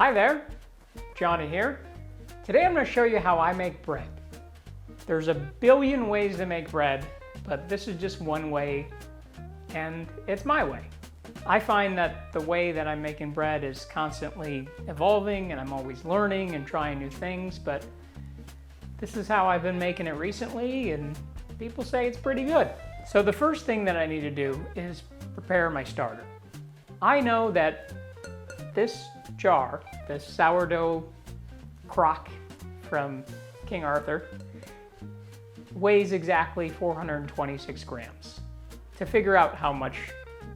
Hi there, Johnny here. Today I'm going to show you how I make bread. There's a billion ways to make bread, but this is just one way, and it's my way. I find that the way that I'm making bread is constantly evolving, and I'm always learning and trying new things, but this is how I've been making it recently, and people say it's pretty good. So the first thing that I need to do is prepare my starter. I know that this jar, this sourdough crock from King Arthur, weighs exactly 426 grams. To figure out how much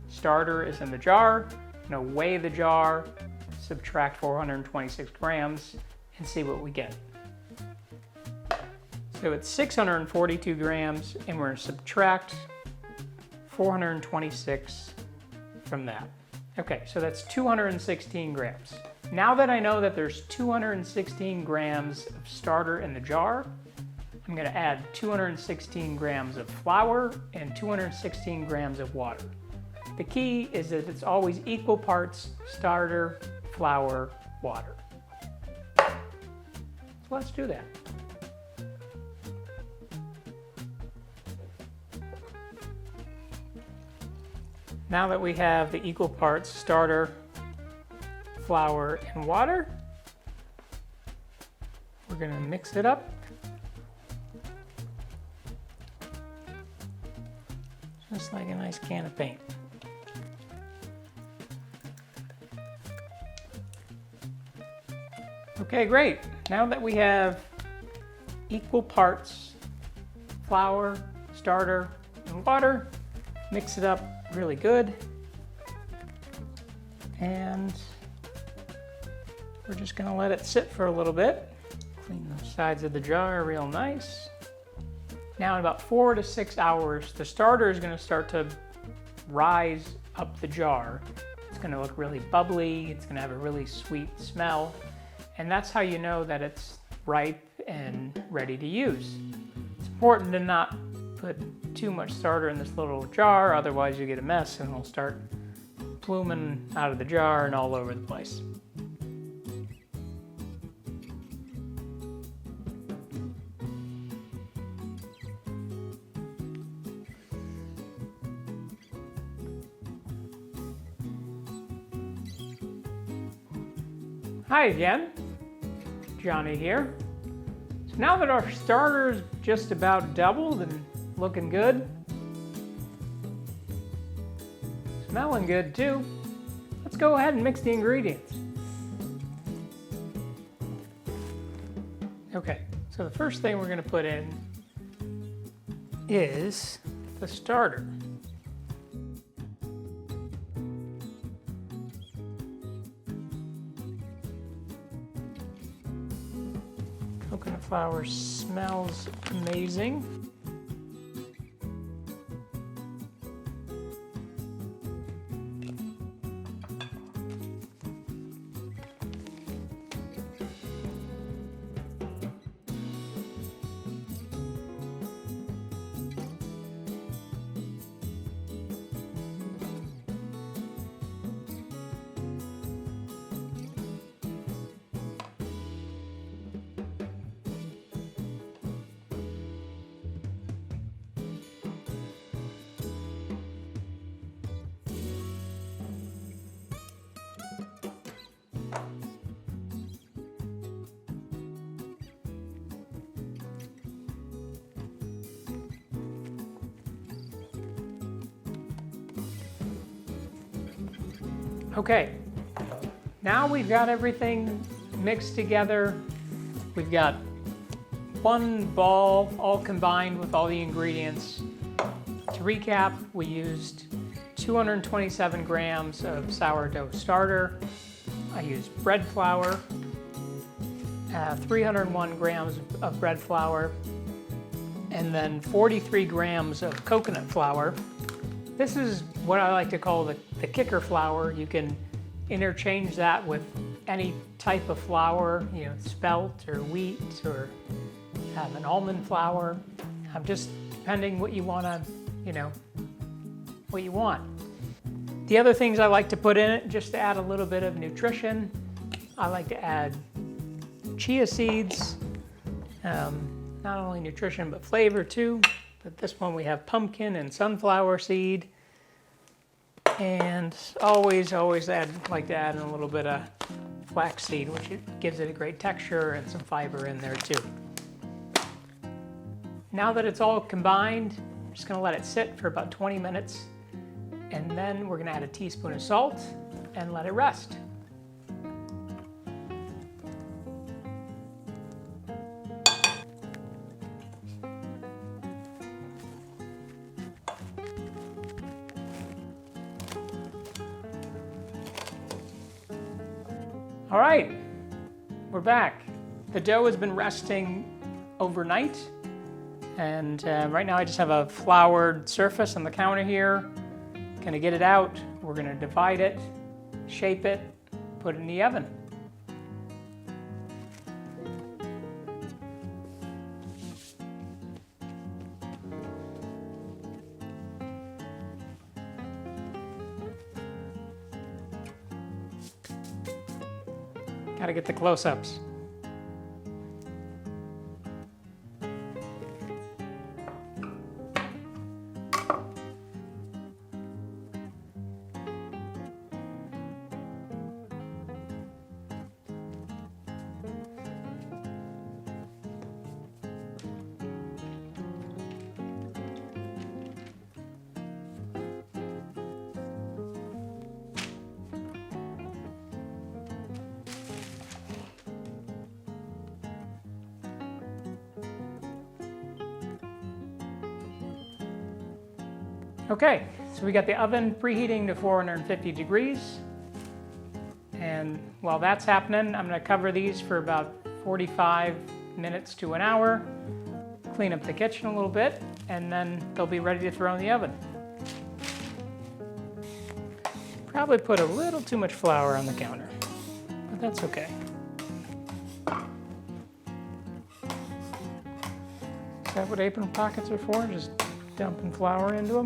starter is in the jar, weigh the jar, subtract 426 grams, and see what we get. So it's 642 grams, and we're going to subtract 426 from that. Okay, so that's 216 grams. Now that I know that there's 216 grams of starter in the jar, I'm going to add 216 grams of flour and 216 grams of water. The key is that it's always equal parts starter, flour, water. So let's do that. Now that we have the equal parts starter, flour, and water, we're going to mix it up. Just like a nice can of paint. Okay, great. Now that we have equal parts flour, starter, and water, mix it up really good. And we're just going to let it sit for a little bit. Clean the sides of the jar real nice. Now in about 4 to 6 hours, the starter is going to start to rise up the jar. It's going to look really bubbly. It's going to have a really sweet smell. And that's how you know that it's ripe and ready to use. It's important to not put too much starter in this little jar, otherwise you get a mess and it'll start pluming out of the jar and all over the place. Hi again, Johnny here. So now that our starter's just about doubled and looking good, smelling good too, let's go ahead and mix the ingredients. Okay, so the first thing we're going to put in is the starter. Coconut flour smells amazing. Okay, now we've got everything mixed together. We've got one ball all combined with all the ingredients. To recap, we used 227 grams of sourdough starter. I used bread flour, 301 grams of bread flour, and then 43 grams of coconut flour. This is what I like to call the kicker flour. You can interchange that with any type of flour, spelt or wheat or an almond flour. Just depending what you want to, what you want. The other things I like to put in it, just to add a little bit of nutrition, I like to add chia seeds. Not only nutrition, but flavor too. But this one we have pumpkin and sunflower seed. And always like to add in a little bit of flax seed, which gives it a great texture and some fiber in there too. Now that it's all combined, I'm just gonna let it sit for about 20 minutes. And then we're gonna add a teaspoon of salt and let it rest. All right, we're back. The dough has been resting overnight, and right now I just have a floured surface on the counter here. Gonna get it out, we're gonna divide it, shape it, put it in the oven. Gotta get the close-ups. Okay, so we got the oven preheating to 450 degrees. And while that's happening, I'm gonna cover these for about 45 minutes to an hour, clean up the kitchen a little bit, and then they'll be ready to throw in the oven. Probably put a little too much flour on the counter, but that's okay. Is that what apron pockets are for? Just dumping flour into them?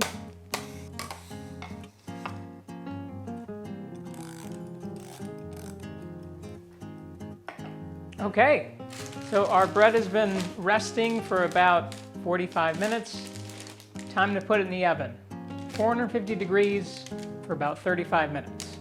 Okay, so our bread has been resting for about 45 minutes. Time to put it in the oven. 450 degrees for about 35 minutes.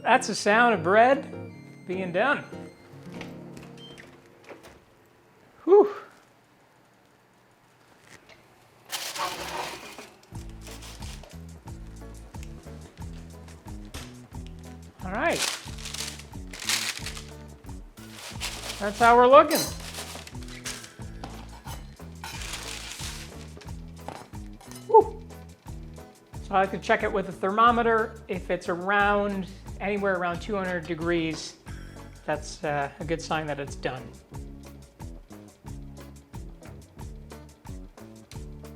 That's the sound of bread being done. Whew. All right. That's how we're looking. Whew. So I like to check it with a thermometer. If it's anywhere around 200 degrees, that's a good sign that it's done.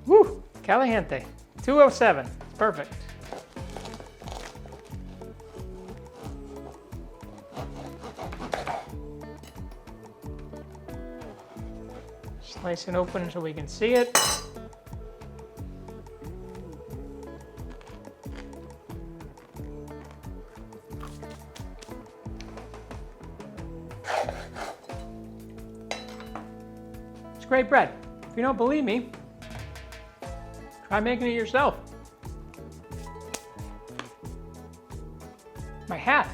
Woo, caliente, 207, perfect. Slice it open so we can see it. It's great bread. If you don't believe me, try making it yourself. My hat.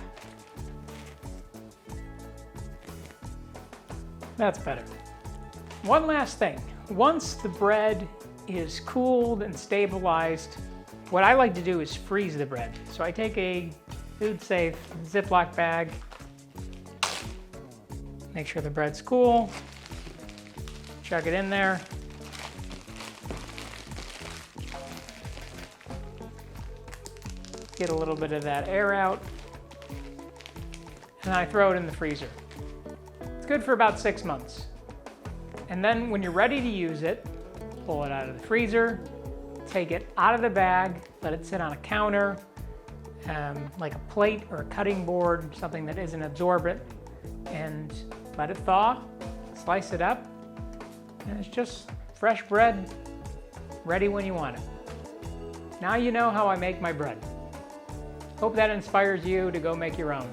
That's better. One last thing. Once the bread is cooled and stabilized, what I like to do is freeze the bread. So I take a food-safe Ziploc bag, make sure the bread's cool, chuck it in there. Get a little bit of that air out, and I throw it in the freezer. It's good for about 6 months. And then when you're ready to use it, pull it out of the freezer, take it out of the bag, let it sit on a counter, like a plate or a cutting board, something that isn't absorbent, and let it thaw, slice it up, and it's just fresh bread ready when you want it. Now you know how I make my bread. Hope that inspires you to go make your own.